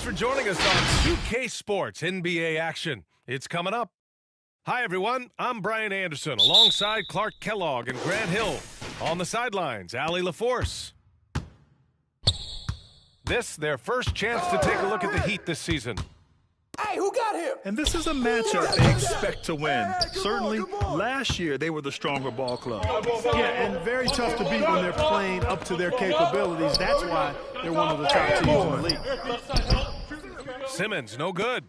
for joining us on 2K Sports NBA action. It's coming up. Hi, everyone. I'm Brian Anderson alongside Clark Kellogg and Grant Hill. On the sidelines, Allie LaForce. This, their first chance to take a look at the Heat this season. Hey, who got him? And this is a matchup they expect to win. Certainly, last year they were the stronger ball club. Yeah, and very tough to beat when they're playing up to their capabilities. That's why they're one of the top teams in the league. Simmons, no good.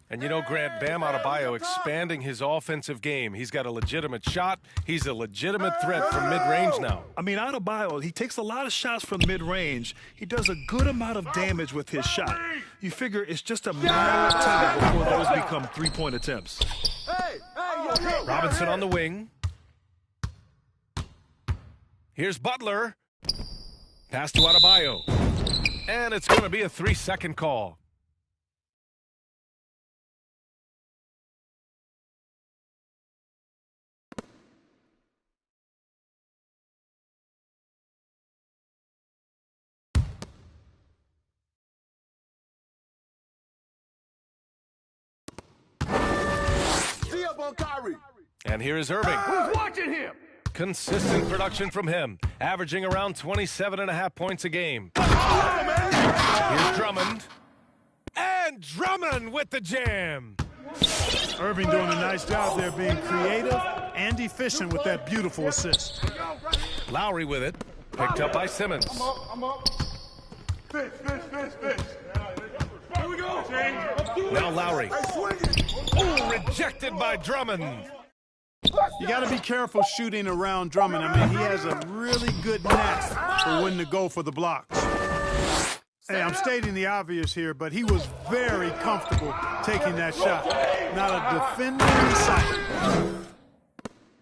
And you know, Grant, Bam Adebayo expanding his offensive game. He's got a legitimate shot. He's a legitimate threat from mid-range now. I mean, Adebayo, he takes a lot of shots from mid-range. He does a good amount of damage with his shot. You figure it's just a matter of time before those become three-point attempts. Robinson on the wing. Here's Butler. Pass to Adebayo. And it's going to be a 3-second call. And here is Irving. Who's watching him? Consistent production from him, averaging around 27.5 points a game. Here's Drummond. And Drummond with the jam. Irving doing a nice job there, being creative and efficient with that beautiful assist. Lowry with it, picked up by Simmons. I'm up. Fish. Here we go. Now Lowry. Oh, rejected by Drummond. You got to be careful shooting around Drummond. I mean, he has a really good knack for when to go for the blocks. Hey, I'm stating the obvious here, but he was very comfortable taking that shot. Not a defender in sight.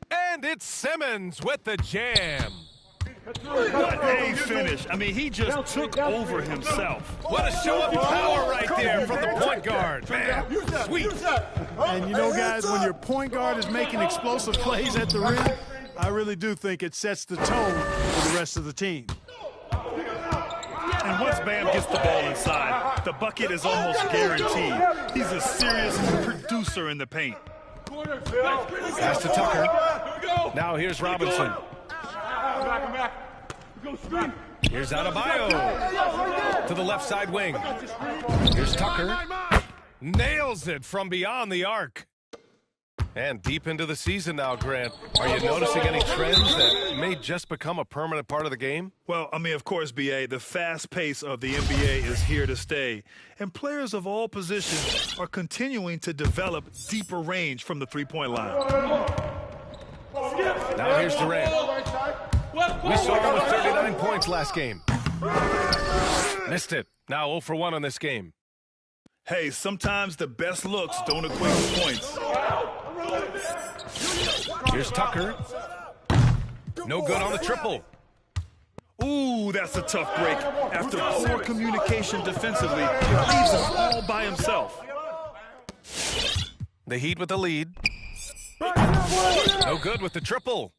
And it's Simmons with the jam. What a finish. I mean, he just took over himself. What a show of power right there from the point guard. Man, sweet. And you know, guys, when your point guard is making explosive plays at the rim, I really do think it sets the tone for the rest of the team. And once Bam gets the ball inside, the bucket is almost guaranteed. He's a serious producer in the paint. Pass to Tucker. Now here's Robinson. Here's Adebayo to the left side wing. Here's Tucker. Nails it from beyond the arc. And deep into the season now, Grant. Are you noticing any trends that may just become a permanent part of the game? Well, I mean, of course, B.A., the fast pace of the NBA is here to stay. And players of all positions are continuing to develop deeper range from the three-point line. Now here's Durant. We saw him with 39 points last game. Missed it. Now 0 for 1 on this game. Hey, sometimes the best looks don't equate to points. Here's Tucker. No good on the triple. Ooh, that's a tough break. After poor communication defensively, it leaves him all by himself. The Heat with the lead. No good with the triple.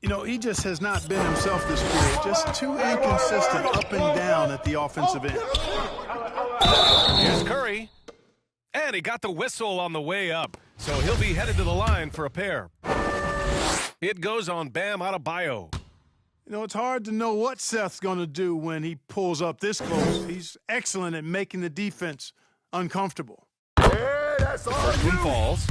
You know, he just has not been himself this period. Just too inconsistent up and down at the offensive end. Here's Curry. And he got the whistle on the way up. So he'll be headed to the line for a pair. It goes on Bam Adebayo. You know, it's hard to know what Seth's going to do when he pulls up this close. He's excellent at making the defense uncomfortable. Yeah, that's all. First one falls.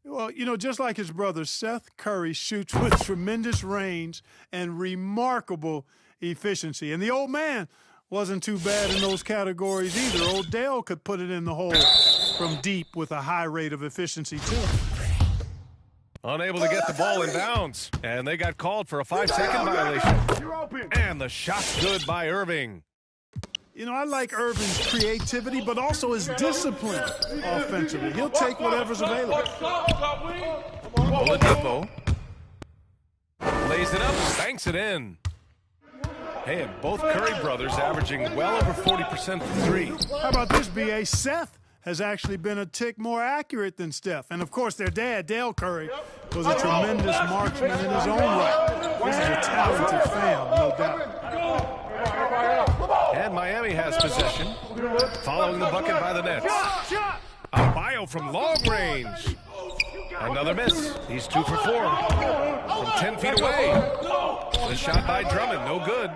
Well, you know, just like his brother, Seth Curry shoots with tremendous range and remarkable efficiency. And the old man wasn't too bad in those categories either. Odell could put it in the hole from deep with a high rate of efficiency, too. Unable to get the ball in bounds. And they got called for a 5-second violation. And the shot's good by Irving. You know, I like Irving's creativity, but also his discipline offensively. He'll take whatever's available. Oladipo lays it up and banks it in. Hey, and both Curry brothers averaging well over 40% from three. How about this, B.A.? Seth has actually been a tick more accurate than Steph. And, of course, their dad, Dale Curry, was a tremendous marksman in his own right. This is a talented fam, no doubt. And Miami has possession. Following the bucket by the Nets. Adebayo from long range. Another miss. He's 2 for 4. From 10 feet away. The shot by Drummond, no good.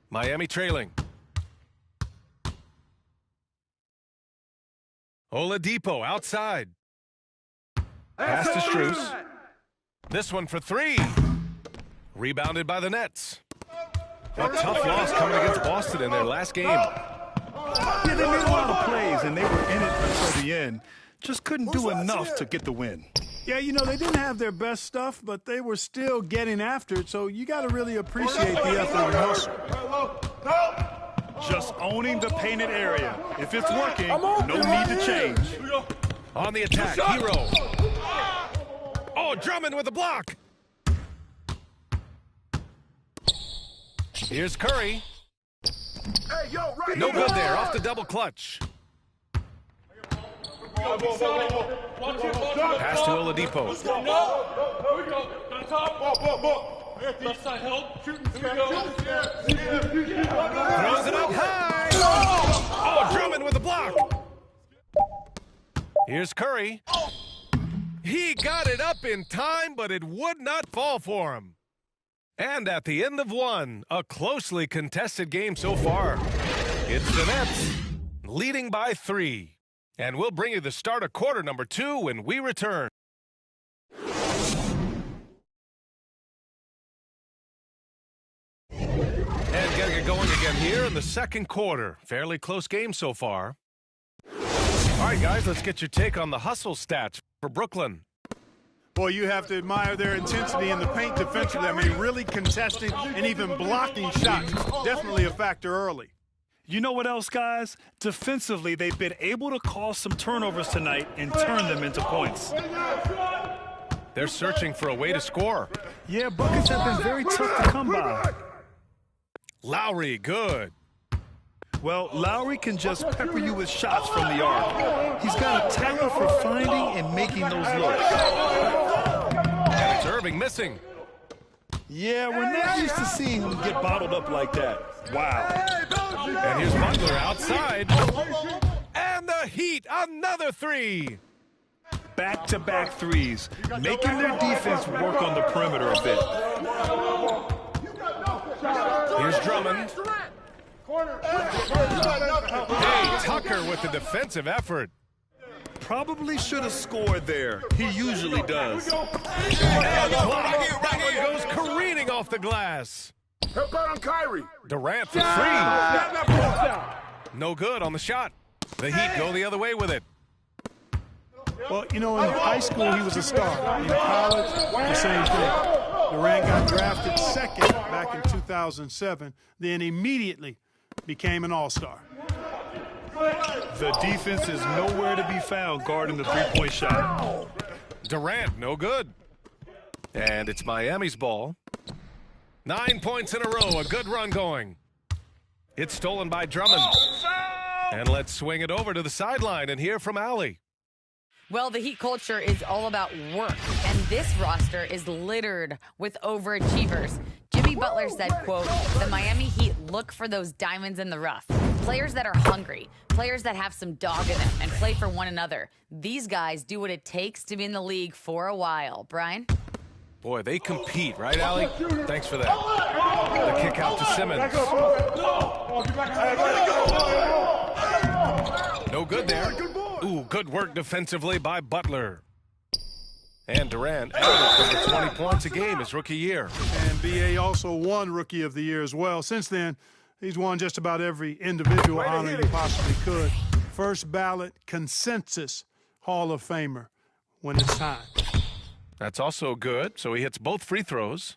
Miami trailing. Oladipo outside. Pass to Strus. This one for 3. Rebounded by the Nets. A tough loss coming against Boston in their last game. Yeah, they made a lot of plays, and they were in it until the end. Just couldn't do enough to get the win. Yeah, you know, they didn't have their best stuff, but they were still getting after it, so you got to really appreciate the effort and hustle. Just owning the painted area. If it's working, no need to change. On the attack, Hero. Oh, Drummond with a block. Here's Curry. No good there, off the double clutch. Pass to Oladipo. Left side help. Throws it up high. Oh, Drummond with a block. Here's Curry. He got it up in time, but it would not fall for him. And at the end of one, a closely contested game so far. It's the Nets leading by 3. And we'll bring you the start of quarter number 2 when we return. And getting it going again here in the second quarter. Fairly close game so far. All right, guys, let's get your take on the hustle stats for Brooklyn. Boy, you have to admire their intensity in the paint defensively. I mean, really contesting and even blocking shots. Definitely a factor early. You know what else, guys? Defensively, they've been able to cause some turnovers tonight and turn them into points. They're searching for a way to score. Yeah, buckets have been very tough to come by. Lowry, good. Well, Lowry can just pepper you with shots from the arc. He's got a talent for finding and making those looks. And it's Irving missing. Yeah, we're not used to seeing him get bottled up like that. Wow. And here's Butler outside. And the Heat, another 3. Back-to-back threes, making their defense work on the perimeter a bit. Here's Drummond. Hey, Tucker with the defensive effort. Probably should have scored there. He usually does. And that one goes careening off the glass. Help out on Kyrie. Durant for 3. No good on the shot. The Heat go the other way with it. Well, you know, in high school, he was a star. In college, the same thing. Durant got drafted second back in 2007, then immediately became an all-star. The defense is nowhere to be found guarding the three-point shot. Durant, no good. And it's Miami's ball. 9 points in a row, a good run going. It's stolen by Drummond. And let's swing it over to the sideline and hear from Allie. Well, the Heat culture is all about work, and this roster is littered with overachievers. Jimmy Butler said, quote, "The Miami Heat look for those diamonds in the rough. Players that are hungry, players that have some dog in them and play for one another. These guys do what it takes to be in the league for a while." Brian? Boy, they compete, right, Allie? Thanks for that. The kick out to Simmons. No good there. Ooh, good work defensively by Butler. And Durant averaged over 20 points a game his rookie year. And B.A. also won Rookie of the Year as well. Since then, he's won just about every individual honor he possibly could. First ballot consensus Hall of Famer when it's time. That's also good, so he hits both free throws.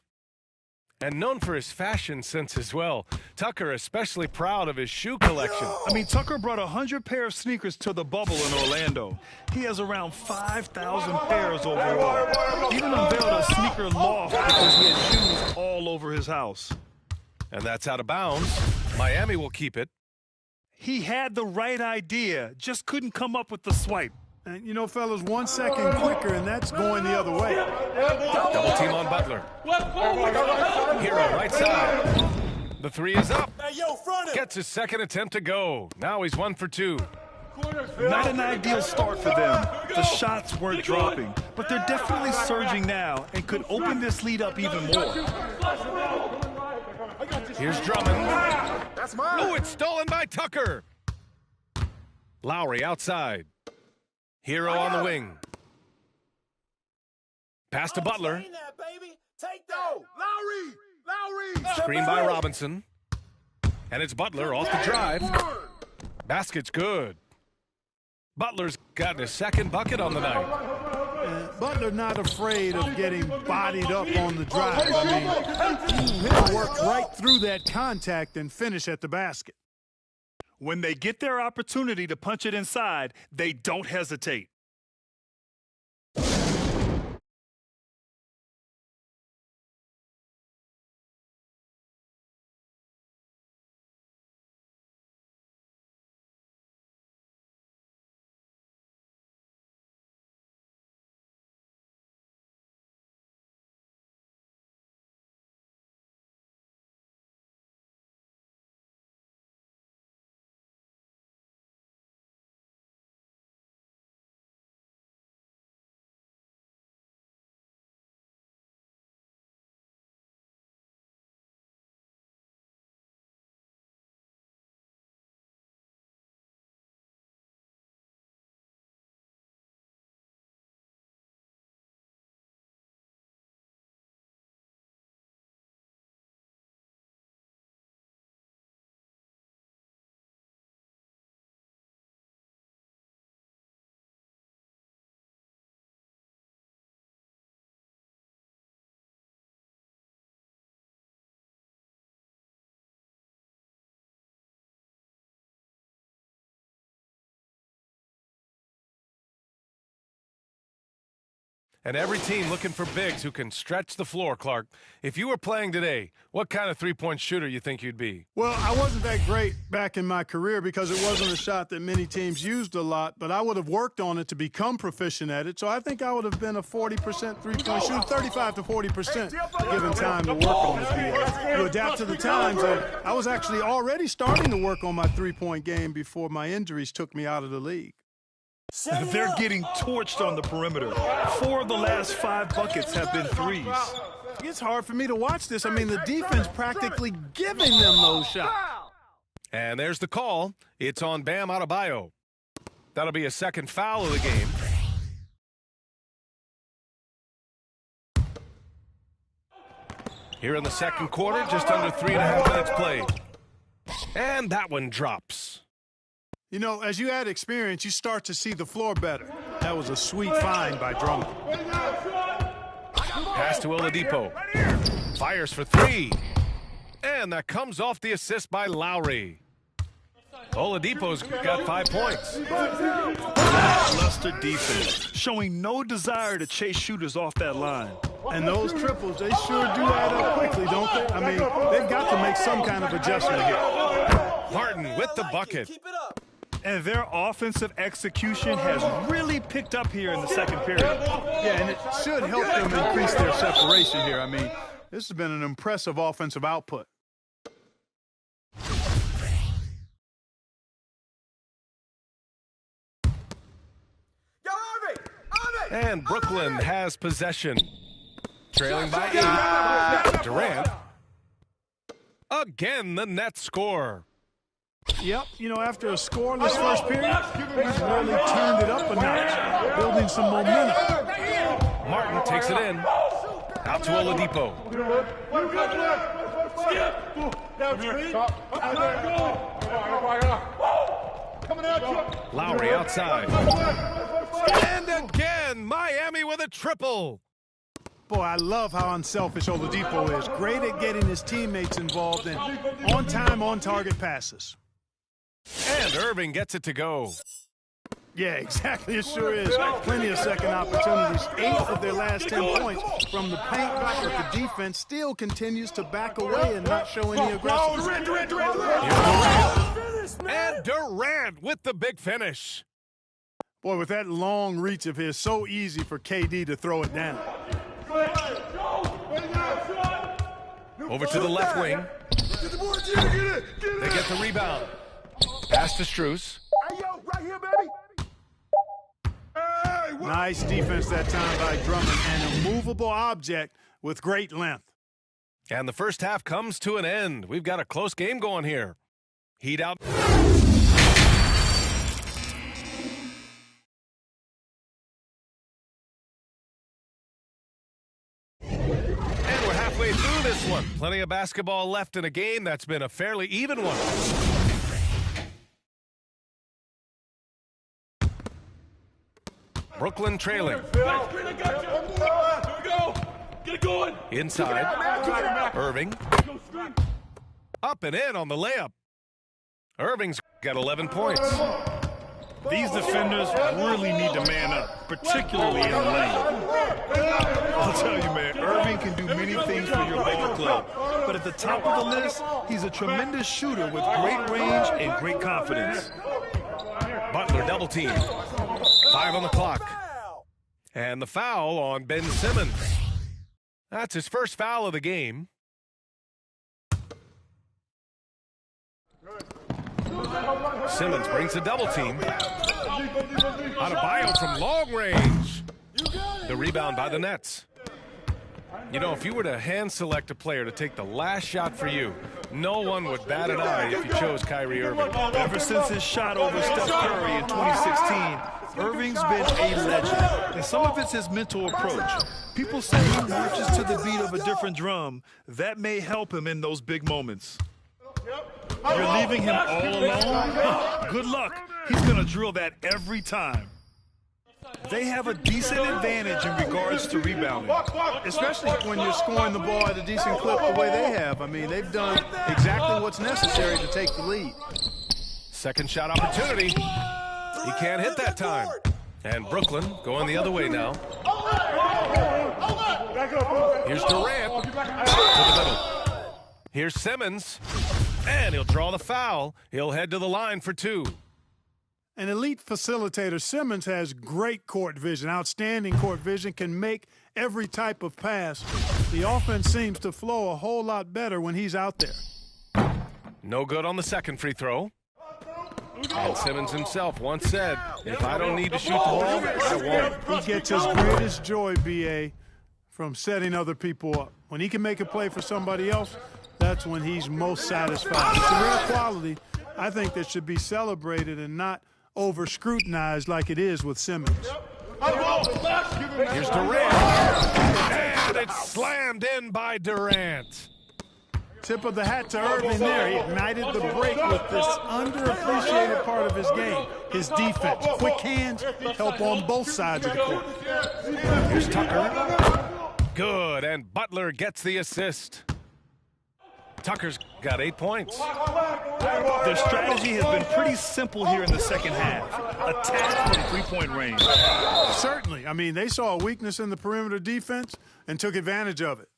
And known for his fashion sense as well. Tucker especially proud of his shoe collection. I mean, Tucker brought 100 pair of sneakers to the bubble in Orlando. He has around 5,000 pairs overall. Even unveiled a sneaker loft because he had shoes all over his house. And that's out of bounds. Miami will keep it. He had the right idea, just couldn't come up with the swipe. And, you know, fellas, 1 second quicker, and that's going the other way. Double team on Butler. Hero right side. The 3 is up. Gets his second attempt to go. Now he's 1 for 2. Not an ideal start for them. The shots weren't dropping, but they're definitely surging now and could open this lead up even more. Here's Drummond. Oh, it's stolen by Tucker. Lowry outside. Hero on the wing. Pass to Butler. Screen by Robinson. And it's Butler off the drive. Basket's good. Butler's gotten his second bucket on the night. Butler not afraid of getting bodied up on the drive. I mean, he'll work right through that contact and finish at the basket. When they get their opportunity to punch it inside, they don't hesitate. And every team looking for bigs who can stretch the floor, Clark. If you were playing today, what kind of three-point shooter you think you'd be? Well, I wasn't that great back in my career because it wasn't a shot that many teams used a lot, but I would have worked on it to become proficient at it. So I think I would have been a 40% three-point shooter, 35 to 40% given time to work on it. To adapt to the times, I was actually already starting to work on my three-point game before my injuries took me out of the league. They're getting torched on the perimeter. 4 of the last 5 buckets have been threes. It's hard for me to watch this. I mean, the defense practically giving them those shots. And there's the call. It's on Bam Adebayo. That'll be a second foul of the game. Here in the second quarter, just under 3.5 minutes played. And that one drops. You know, as you add experience, you start to see the floor better. That was a sweet find by Drummond. Pass to Oladipo. Fires for 3. And that comes off the assist by Lowry. Oladipo's got 5 points. Lackluster defense, showing no desire to chase shooters off that line. And those triples, they sure do add up quickly, don't they? I mean, they've got to make some kind of adjustment here. Harden with the bucket. And their offensive execution has really picked up here in the second period. Yeah, and it should help them increase their separation here. I mean, this has been an impressive offensive output. And Brooklyn has possession. Trailing by 8. Durant. Again, the net score. Yep, you know, after a scoreless first period, he's really turned it up a notch, building some momentum. Martin takes it in. Out to Oladipo. Lowry outside. And again, Miami with a triple. Boy, I love how unselfish Oladipo is. Great at getting his teammates involved in on-time, on-target passes. And Irving gets it to go. Yeah, exactly. It sure is. Plenty of second opportunities. 8 of their last 10 points from the paint, but the defense still continues to back away and not show any aggression. And Durant with the big finish. Boy, with that long reach of his, so easy for KD to throw it down. Over to the left wing. They get the rebound. Pass to Strus. Hey, yo, right here, baby. Hey, what? Nice defense that time by Drummond. An immovable object with great length. And the first half comes to an end. We've got a close game going here. Heat out. And we're halfway through this one. Plenty of basketball left in a game that's been a fairly even one. Brooklyn trailing. Inside. Irving. Up and in on the layup. Irving's got 11 points. These defenders really need to man up, particularly in the lane. I'll tell you, man, Irving can do many things for your Laker club. But at the top of the list, he's a tremendous shooter with great range and great confidence. Butler double team. 5 on the clock. And the foul on Ben Simmons. That's his first foul of the game. Simmons brings a double team. Adebayo from long range. The rebound by the Nets. You know, if you were to hand select a player to take the last shot for you, no one would bat an eye if you chose Kyrie Irving. Ever since his shot over Steph Curry in 2016, Irving's been a legend. And some of it's his mental approach. People say he marches to the beat of a different drum. That may help him in those big moments. You're leaving him all alone? Good luck. He's going to drill that every time. They have a decent advantage in regards to rebounding. Especially when you're scoring the ball at a decent clip the way they have. I mean, they've done exactly what's necessary to take the lead. Second shot opportunity. He can't hit that time. And Brooklyn going the other way now. Here's Durant to the middle. Here's Simmons. And he'll draw the foul. He'll head to the line for 2. An elite facilitator, Simmons has great court vision, outstanding court vision, can make every type of pass. The offense seems to flow a whole lot better when he's out there. No good on the second free throw. And Simmons himself once said, if I don't need to shoot the ball, I won't. He gets his greatest joy, B.A., from setting other people up. When he can make a play for somebody else, that's when he's most satisfied. It's a rare quality, I think, that should be celebrated and not over-scrutinized like it is with Simmons. Here's Durant. And it's slammed in by Durant. Tip of the hat to Irving there. He ignited the break with this underappreciated part of his game, his defense. Quick hands help on both sides of the court. Here's Tucker. Good, and Butler gets the assist. Tucker's got 8 points. Their strategy has been pretty simple here in the second half. Attack from three-point range. Certainly. I mean, they saw a weakness in the perimeter defense and took advantage of it.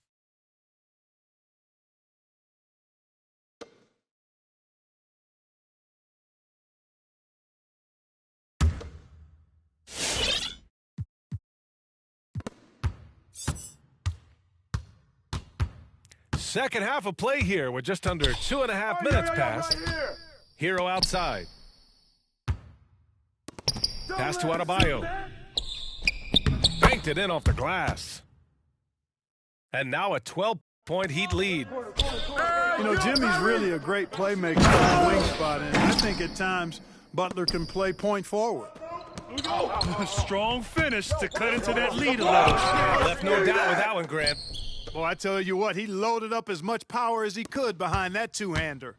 Second half of play here with just under 2.5 minutes passed. Hero outside. Pass to Adebayo. Banked it in off the glass. And now a 12-point Heat lead. You know, Jimmy's really a great playmaker on the wing spot, and I think at times Butler can play point forward. Strong finish to cut into that lead a little. Left no doubt with that one, Grant. Well, I tell you what, he loaded up as much power as he could behind that two-hander.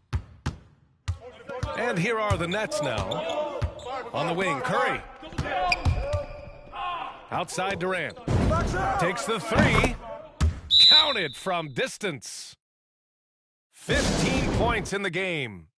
And here are the Nets now. On the wing, Curry. Outside Durant. Takes the 3. Counted from distance. 15 points in the game.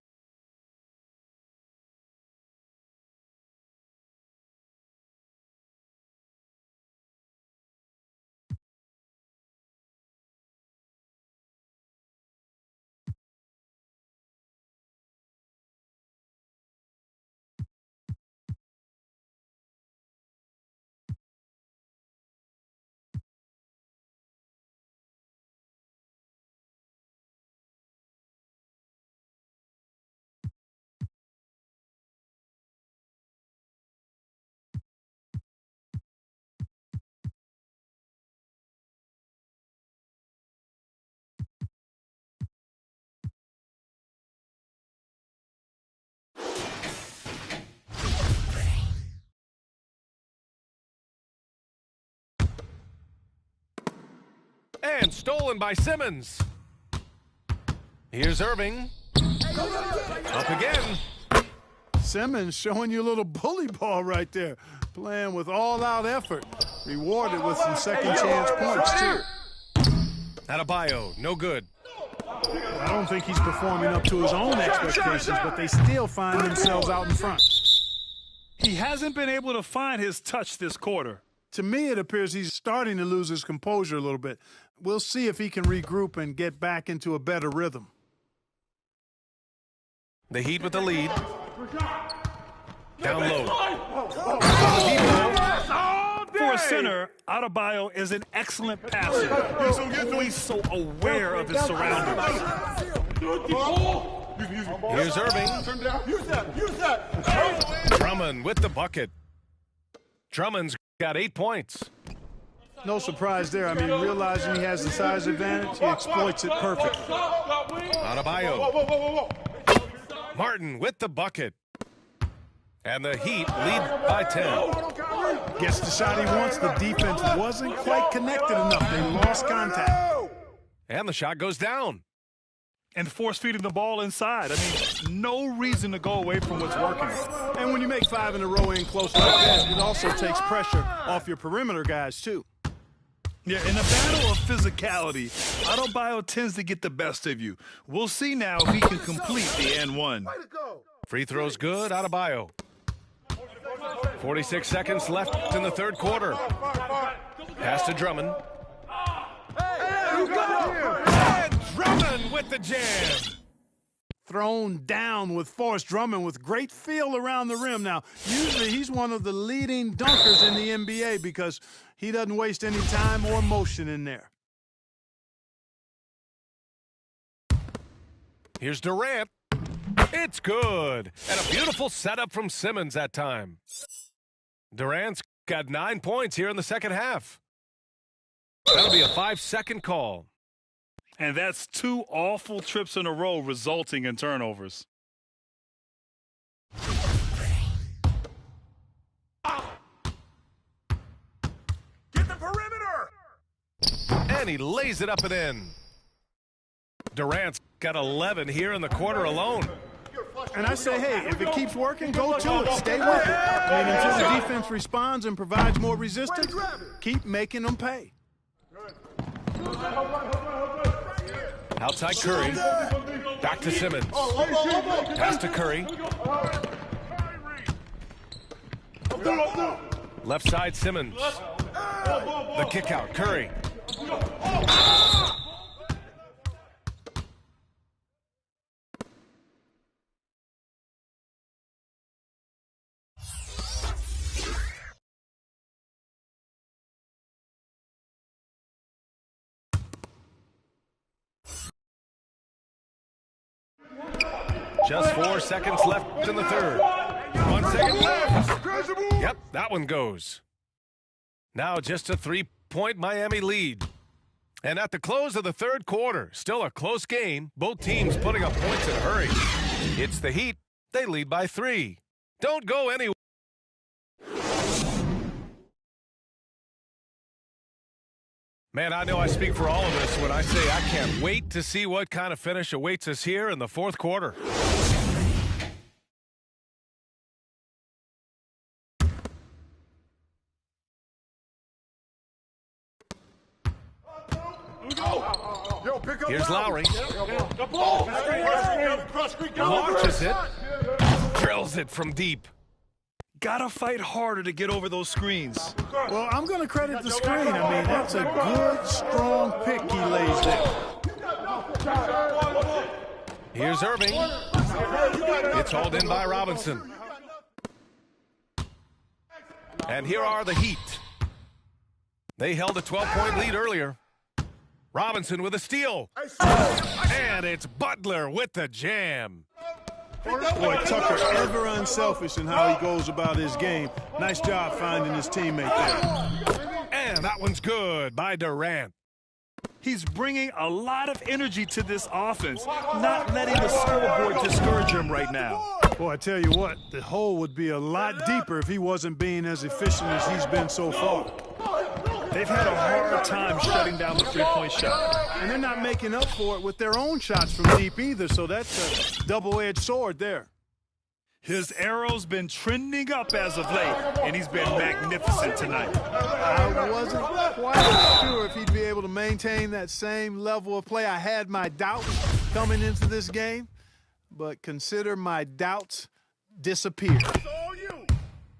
And stolen by Simmons. Here's Irving. Up again. Simmons showing you a little bully ball right there. Playing with all-out effort. Rewarded with some second-chance points, too. Adebayo, no good. I don't think he's performing up to his own expectations, but they still find themselves out in front. He hasn't been able to find his touch this quarter. To me, it appears he's starting to lose his composure a little bit. We'll see if he can regroup and get back into a better rhythm. The Heat with the lead. Down low. For a center, Adebayo is an excellent passer. He's always so aware of his surroundings. Here's Irving. Use that. Drummond with the bucket. Drummond's got 8 points. No surprise there. I mean, realizing he has the size advantage, he exploits it perfectly. Adebayo. Martin with the bucket. And the Heat lead by 10. Gets the shot he wants. The defense wasn't quite connected enough. They lost contact. And the shot goes down. And force-feeding the ball inside. I mean, no reason to go away from what's working. And when you make 5 in a row in close like that, it also takes pressure off your perimeter guys, too. Yeah, in a battle of physicality, Adebayo tends to get the best of you. We'll see now if he can complete the N1. Free throw's good, Adebayo. 46 seconds left in the third quarter. Pass to Drummond. And Drummond with the jam. Thrown down with force. Drummond with great feel around the rim. Now, usually he's one of the leading dunkers in the NBA because he doesn't waste any time or motion in there. Here's Durant. It's good. And a beautiful setup from Simmons that time. Durant's got 9 points here in the second half. That'll be a 5-second call. And that's 2 awful trips in a row resulting in turnovers. Get the perimeter. And he lays it up and in. Durant's got 11 here in the quarter alone. And I say, hey, if it keeps working, go to it. Stay with it. I mean, until the defense responds and provides more resistance, keep making them pay. Outside Curry. Back to Simmons. Pass to Curry. Left side Simmons. The kick out. Curry. Just 4 seconds left in the third. 1 second left. Yep, that one goes. Now just a 3-point Miami lead. And at the close of the third quarter, still a close game. Both teams putting up points in a hurry. It's the Heat. They lead by 3. Don't go anywhere. Man, I know I speak for all of us when I say I can't wait to see what kind of finish awaits us here in the fourth quarter. Here's Lowry. Launches it. Drills it from deep. Gotta fight harder to get over those screens. Well, I'm going to credit the screen. I mean, that's a good, strong pick he lays there. Here's Irving. It's hauled in by Robinson. And here are the Heat. They held a 12-point lead earlier. Robinson with a steal. And it's Butler with the jam. Boy, Tucker ever unselfish in how he goes about his game. Nice job finding his teammate there. And that one's good by Durant. He's bringing a lot of energy to this offense, not letting the scoreboard discourage him right now. Boy, I tell you what, the hole would be a lot deeper if he wasn't being as efficient as he's been so far. They've had a hard time shutting down the three-point shot. And they're not making up for it with their own shots from deep either, so that's a double-edged sword there. His arrow's been trending up as of late, and he's been magnificent tonight. I wasn't quite sure if he'd be able to maintain that same level of play. I had my doubts coming into this game, but consider my doubts disappeared.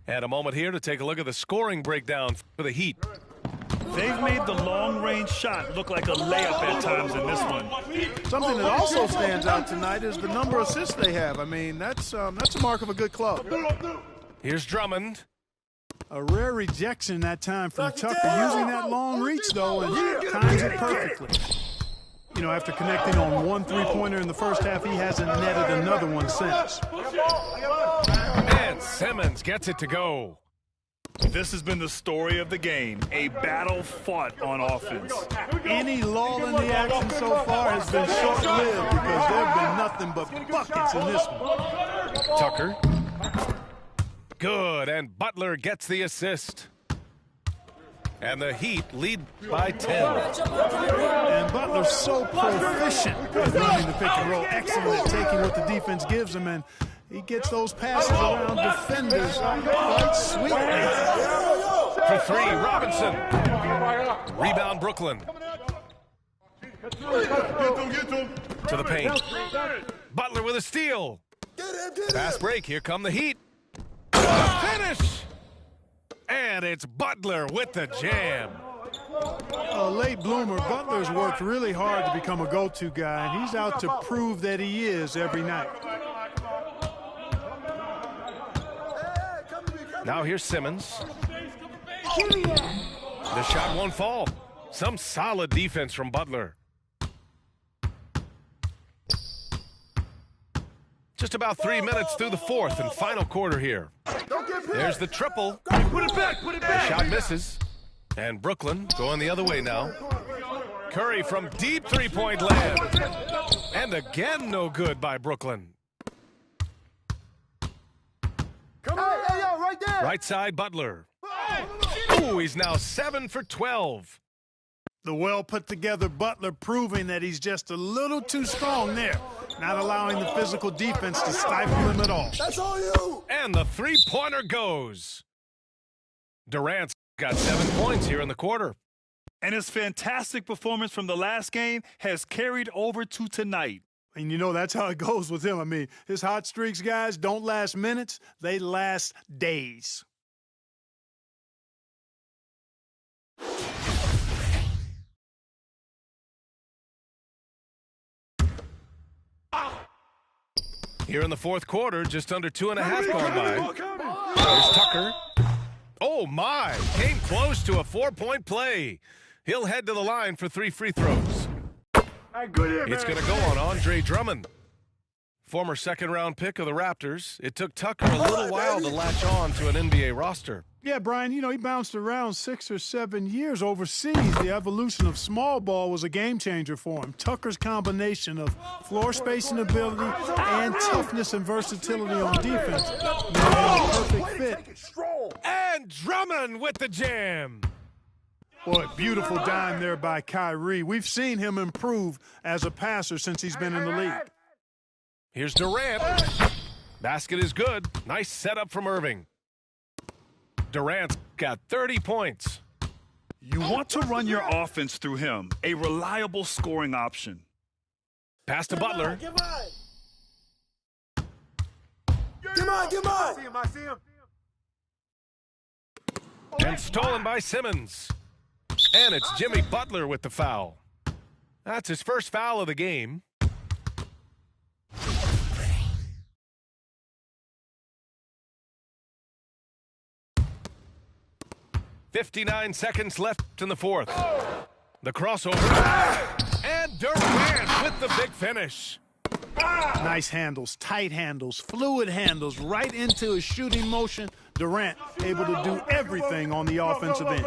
And a moment here to take a look at the scoring breakdown for the Heat. They've made the long-range shot look like a layup at times in this one. Something that also stands out tonight is the number of assists they have. I mean, that's a mark of a good club. Here's Drummond. A rare rejection that time from Tucker, using that long reach, though, and times it perfectly. You know, after connecting on one three-pointer in the first half, he hasn't netted another one since. And Simmons gets it to go. This has been the story of the game, a battle fought on offense. Any lull in the action so far has been short-lived because there have been nothing but buckets in this one. Tucker. Good, and Butler gets the assist. And the Heat lead by 10. And Butler's so proficient at running the pick and roll, excellent at taking what the defense gives him, and he gets those passes around defenders quite sweetly. For three, Robinson. Rebound, Brooklyn. To the paint. Butler with a steal. Fast break, here come the Heat. Finish! And it's Butler with the jam. A late bloomer, Butler's worked really hard to become a go-to guy, and he's out to prove that he is every night. Now here's Simmons. The shot won't fall. Some solid defense from Butler. Just about 3 minutes through the fourth and final quarter here. There's the triple. Put it back, put it back. Shot misses. And Brooklyn going the other way now. Curry from deep three-point land. And again, no good by Brooklyn. Come on, hey, yo, right there. Right side, Butler. Ooh, he's now 7 for 12. The well-put-together Butler proving that he's just a little too strong there, not allowing the physical defense to stifle him at all. That's all you. And the three-pointer goes. Durant's got 7 points here in the quarter. And his fantastic performance from the last game has carried over to tonight. And you know, that's how it goes with him. I mean, his hot streaks, guys, don't last minutes. They last days. Here in the fourth quarter, just under 2.5 gone by. Here's Tucker. Oh, my. Came close to a 4-point play. He'll head to the line for 3 free throws. It's going to go on Andre Drummond. Former second-round pick of the Raptors. It took Tucker a little while to latch on to an NBA roster. Yeah, Brian, you know, he bounced around 6 or 7 years overseas. The evolution of small ball was a game changer for him. Tucker's combination of floor spacing ability and toughness and versatility on defense made him a perfect fit. And Drummond with the jam. Boy, beautiful dime there by Kyrie. We've seen him improve as a passer since he's been in the league. Here's Durant. Basket is good. Nice setup from Irving. Durant's got 30 points. You want to run your offense through him, a reliable scoring option. Pass to Butler. Get mine. I see him. And stolen by Simmons. And it's Jimmy Butler with the foul. That's his first foul of the game. .59 seconds left in the fourth. The crossover. And Durant with the big finish. Nice handles, tight handles, fluid handles, right into his shooting motion. Durant able to do everything on the offensive end.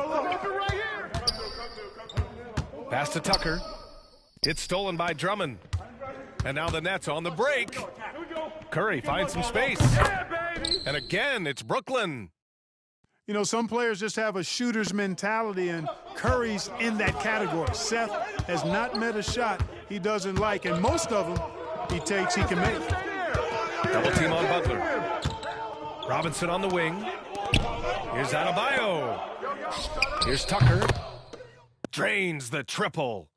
Pass to Tucker. It's stolen by Drummond. And now the Nets on the break. Curry finds some space. And again, it's Brooklyn. You know, some players just have a shooter's mentality, and Curry's in that category. Seth has not met a shot he doesn't like, and most of them he takes he can make. Double team on Butler. Robinson on the wing. Here's Adebayo. Here's Tucker. Drains the triple.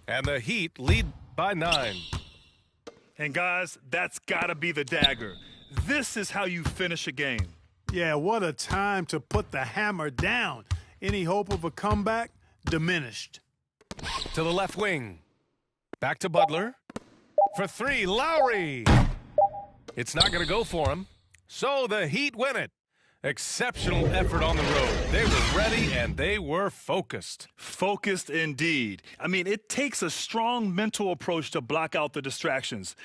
And the Heat lead by 9. And guys, that's got to be the dagger. This is how you finish a game. Yeah, what a time to put the hammer down. Any hope of a comeback diminished. To the left wing. Back to Butler. For 3, Lowry. It's not going to go for him. So the Heat win it. Exceptional effort on the road. They were ready and they were focused. Focused indeed. I mean, it takes a strong mental approach to block out the distractions.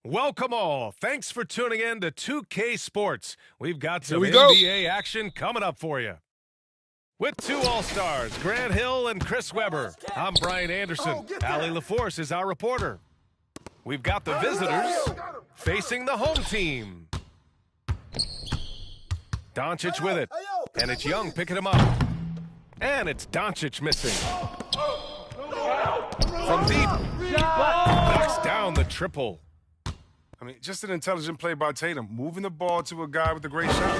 Welcome all. Thanks for tuning in to 2K Sports. We've got some Here we go. NBA action coming up for you. With 2 All-Stars, Grant Hill and Chris Webber. I'm Brian Anderson. Allie LaForce is our reporter. We've got the visitors facing the home team. Doncic with it. And it's Young picking him up. And it's Doncic missing. From deep. Knocks down the triple. I mean, just an intelligent play by Tatum, moving the ball to a guy with a great shot.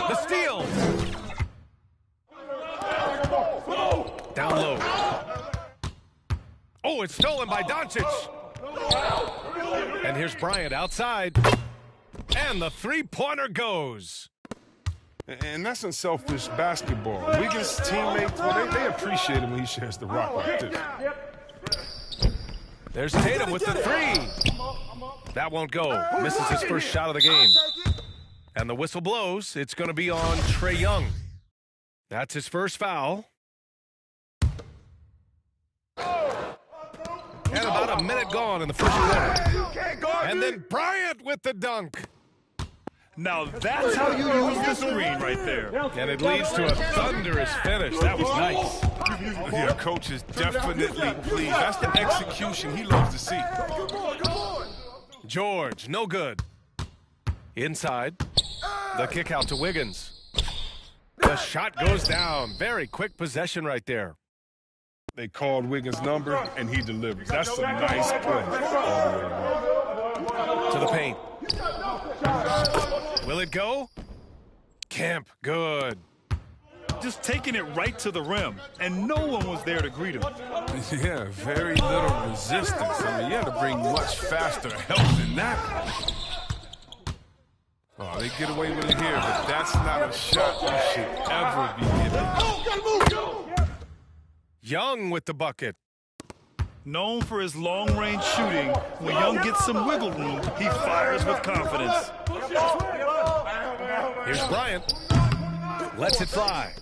The steal. Down low. Oh, it's stolen by Doncic. And here's Bryant outside. And the three-pointer goes. And that's unselfish basketball. Wiggins' teammates, well, they appreciate him when he shares the rock like this. There's Tatum with the 3. That won't go. Misses his first shot of the game. And the whistle blows. It's going to be on Trae Young. That's his first foul. And about a minute gone in the first quarter. And then Bryant with the dunk. Now that's how you use the screen right there. And it leads to a thunderous finish. That was nice. Yeah, coach is definitely pleased. That's the execution he loves to see. George, no good. Inside. The kick out to Wiggins. The shot goes down. Very quick possession right there. They called Wiggins' number, and he delivers. That's a nice play. To the paint. Will it go? Kemp, good. Just taking it right to the rim, and no one was there to greet him. Yeah, very little resistance. I mean, you had to bring much faster help than that. Oh, they get away with it here, but that's not a shot you should ever be giving. Young with the bucket. Known for his long-range shooting, when Young gets some wiggle room, he fires with confidence. Here's Bryant. Lets it fly.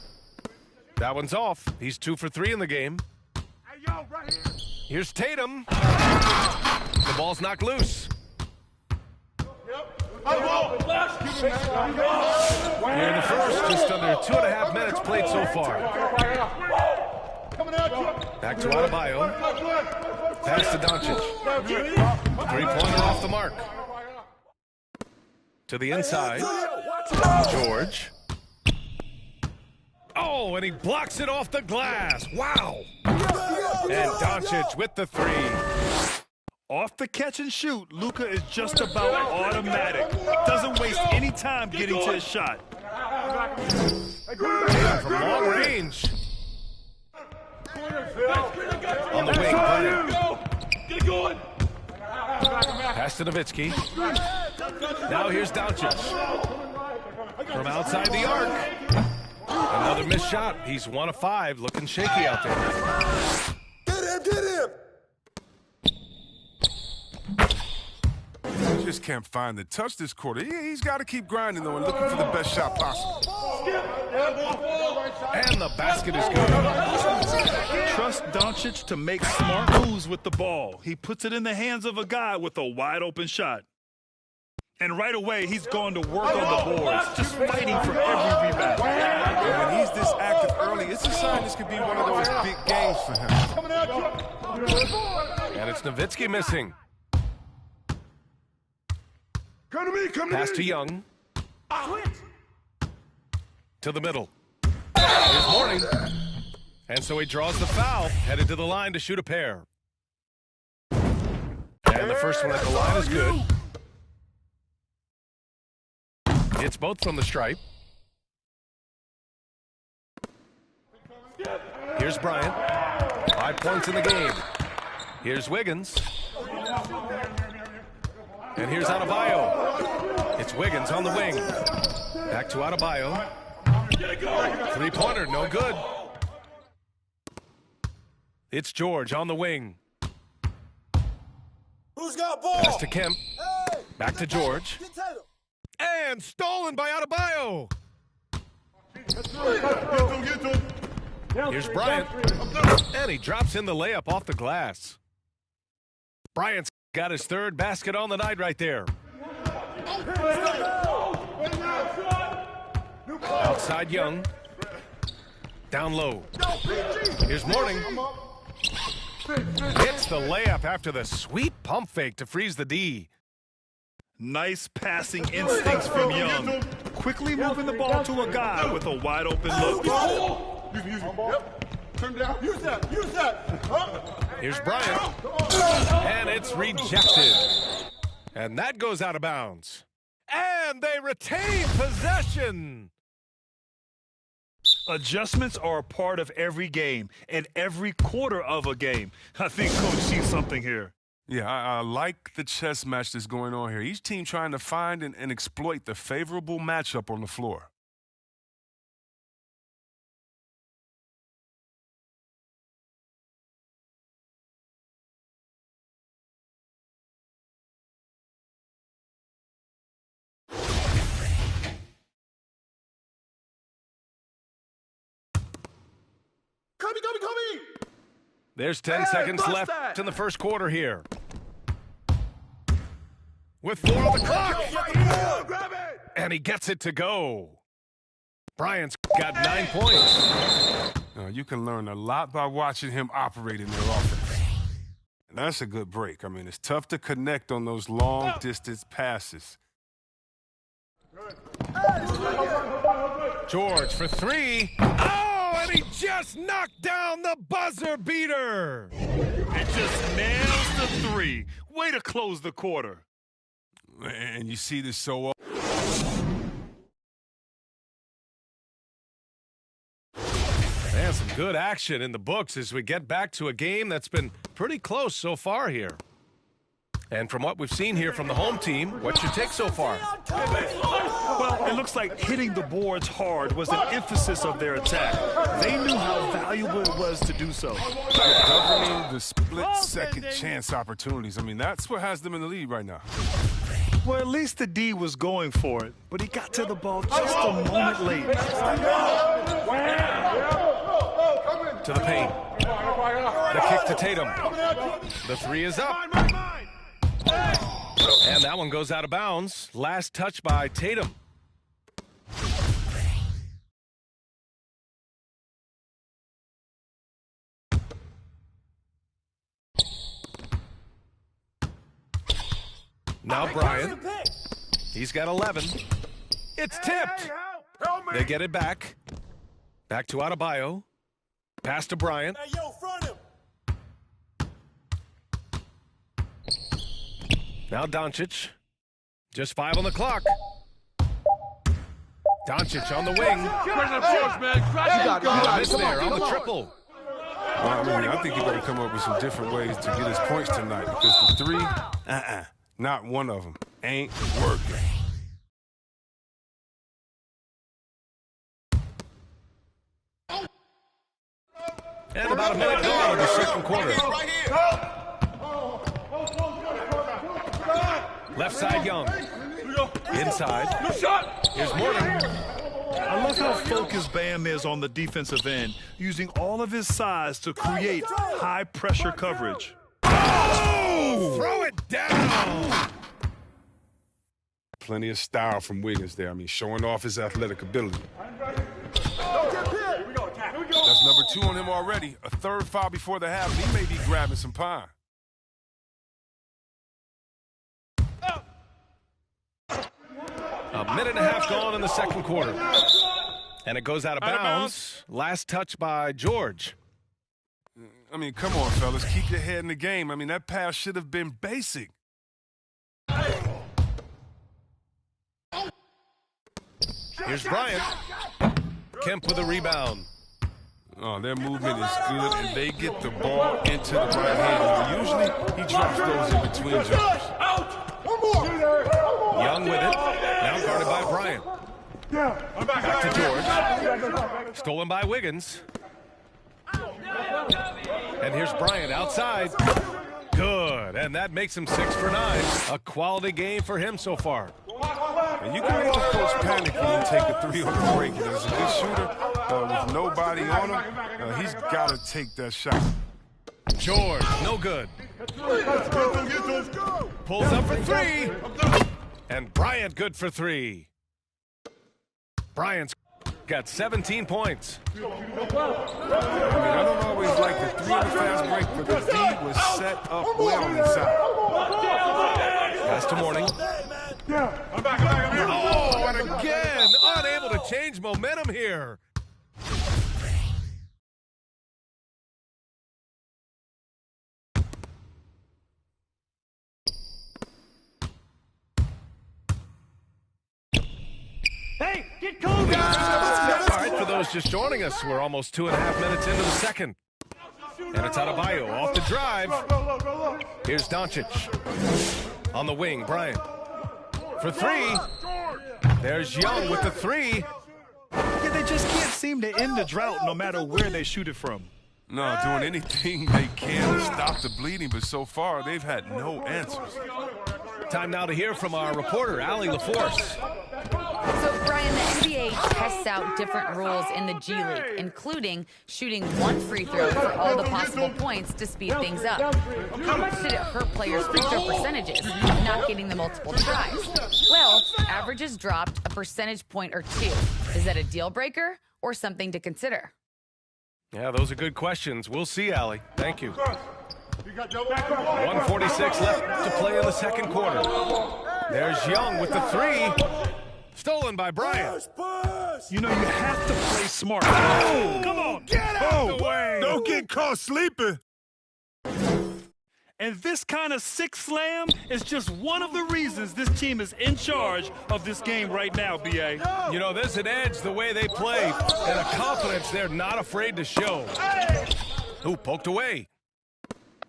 That one's off. He's 2 for 3 in the game. Here's Tatum. The ball's knocked loose. Here in the first, just under 2.5 minutes played so far. Back to Adebayo. Pass to Doncic. Three-pointer off the mark. To the inside. George. Oh, and he blocks it off the glass. Wow. And Doncic with the three. Off the catch and shoot, Luka is just about automatic. Doesn't waste any time getting to his shot. From long range. On the wing, Bryant. Pass to Nowitzki. Now here's Doncic. From outside the arc. Another missed shot. He's 1 of 5, looking shaky out there. Get him! He just can't find the touch this quarter. He's got to keep grinding, though, and looking for the best shot possible. And the basket is good. Trust Doncic to make smart moves with the ball. He puts it in the hands of a guy with a wide-open shot. And right away, he's going to work on the boards, just fighting for every rebound. And when he's this active early, it's a sign this could be one of those big games for him. And it's Nowitzki missing. Come to me, Pass to Young. To the middle. Here's Mourning. And so he draws the foul, headed to the line to shoot a pair. And the first one at the line is good. It's both from the stripe. Here's Bryant. 5 points in the game. Here's Wiggins. And here's Adebayo. It's Wiggins on the wing. Back to Adebayo. Three-pointer, no good. It's George on the wing. Who's got ball? Pass to Kemp. Hey! Back to George. Get Tatum. And stolen by Adebayo. Here's Bryant. And he drops in the layup off the glass. Bryant's got his third basket on the night right there. Outside Young. Down low. Here's Mourning. Hits the layup after the sweet pump fake to freeze the D. Nice passing instincts from Young. Quickly moving the ball to a guy with a wide open look. Use that. Here's Bryant. And it's rejected. And that goes out of bounds. And they retain possession. Adjustments are a part of every game and every quarter of a game. I think Coach sees something here. Yeah, I like the chess match that's going on here. Each team trying to find and exploit the favorable matchup on the floor. Come! There's 10 seconds left in the first quarter here. With 4 on the clock. And he gets it to go. Bryant's got 9 points. You can learn a lot by watching him operate in their offense. And that's a good break. I mean, it's tough to connect on those long-distance passes. George for 3. Oh, and he just knocked down the buzzer beater. And just nails the 3. Way to close the quarter. And you see this so often. And some good action in the books as we get back to a game that's been pretty close so far here. And from what we've seen here from the home team, what's your take so far? Well, it looks like hitting the boards hard was an emphasis of their attack. They knew how valuable it was to do so. Governing the split-second chance opportunities. I mean, that's what has them in the lead right now. Well, at least the D was going for it, but he got to the ball just a moment late. To the paint. The kick to Tatum. The 3 is up. And that one goes out of bounds. Last touch by Tatum. Now Bryant. He's got 11. It's tipped. They get it back. Back to Adebayo. Pass to Bryant. Hey, yo, front him. Now Doncic. Just 5 on the clock. Doncic on the wing. Miss there on the triple. Well, I think he's going to come up with some different ways to get his points tonight because the 3, not one of them, ain't working. And about a minute gone in the second quarter. Left side, Young. Inside. Here's Morton. I love how focused Bam is on the defensive end, using all of his size to create high-pressure coverage. Oh! Throw it down! Plenty of style from Wiggins there. I mean, showing off his athletic ability. That's number 2 on him already. A 3rd foul before the half, and he may be grabbing some pine. A minute and a half gone in the second quarter. And it goes out of bounds. Last touch by George. I mean, come on, fellas. Keep your head in the game. I mean, that pass should have been basic. Here's Bryant. Kemp with a rebound. Oh, their movement is good, and they get the ball into the right hand. Usually, he drops those in between jumpers. Young with it. Now guarded by Bryant. Back to George. Stolen by Wiggins. And here's Bryant outside. Good. And that makes him 6 for 9. A quality game for him so far. And you can make the coach panic when you take a 3 on the break. As a good shooter, with nobody on him, he's got to take that shot. George, no good. Pulls up for 3. And Bryant good for 3. Bryant's got 17 points. I mean, I don't always like the 3 on the fast break, but the D was set up well inside. Pass to Morning. Oh, and again, unable to change momentum here. Hey, get Kobe! All right, for those just joining us, we're almost 2.5 minutes into the second. And it's Adebayo off the drive. Here's Doncic. On the wing, Bryant. For 3. There's Young with the 3. Yeah, they just can't seem to end the drought no matter where they shoot it from. No, doing anything they can to stop the bleeding, but so far they've had no answers. Time now to hear from our reporter, Allie LaForce. So Brian, the NBA tests out different rules in the G League, including shooting one free throw for all the possible points to speed things up. How much did it hurt players' free throw percentages, not getting the multiple tries? Well, averages dropped a percentage point or two. Is that a deal breaker or something to consider? Yeah, those are good questions. We'll see, Allie. Thank you. 1:46 left to play in the second quarter. There's Young with the three. Stolen by Bryant. You know, you have to play smart. Oh, come on. Get out the way. Don't get caught sleeping. And this kind of six slam is just one of the reasons this team is in charge of this game right now, B.A. You know, there's an edge the way they play and a confidence they're not afraid to show. Ooh, poked away.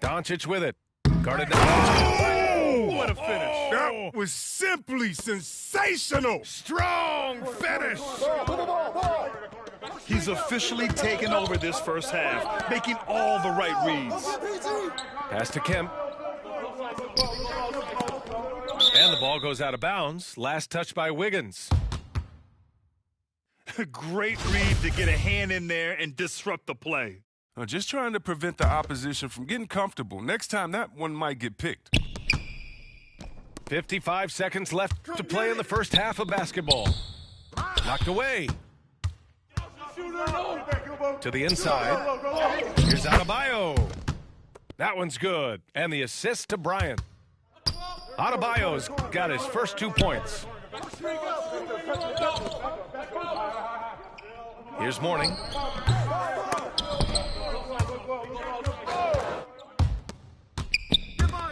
Doncic with it. Guarded down. Oh, what a finish. That was simply sensational. Strong finish. He's officially taken over this first half, making all the right reads. Pass to Kemp. And the ball goes out of bounds. Last touch by Wiggins. Great read to get a hand in there and disrupt the play. Just trying to prevent the opposition from getting comfortable. Next time, that one might get picked. 55 seconds left to play in the first half of basketball. Knocked away. To the inside. Here's Adebayo. That one's good. And the assist to Bryant. Adebayo's got his first 2 points. Here's Mourning.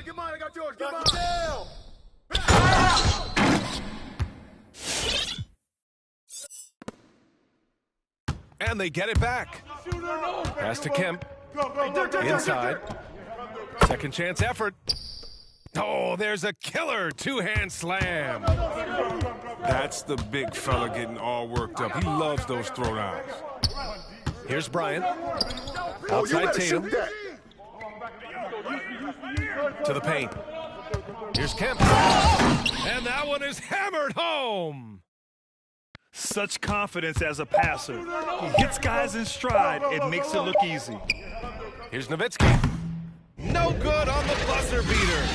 Get mine, I got yours. Get mine. And they get it back. Pass to Kemp. Inside. Second chance effort. Oh, there's a killer two-hand slam. That's the big fella getting all worked up. He loves those throwdowns. Here's Bryant. Outside Tatum. To the paint. Here's Kemp. And that one is hammered home. Such confidence as a passer. He hits guys in stride and makes it look easy. Here's Nowitzki. No good on the buzzer beater.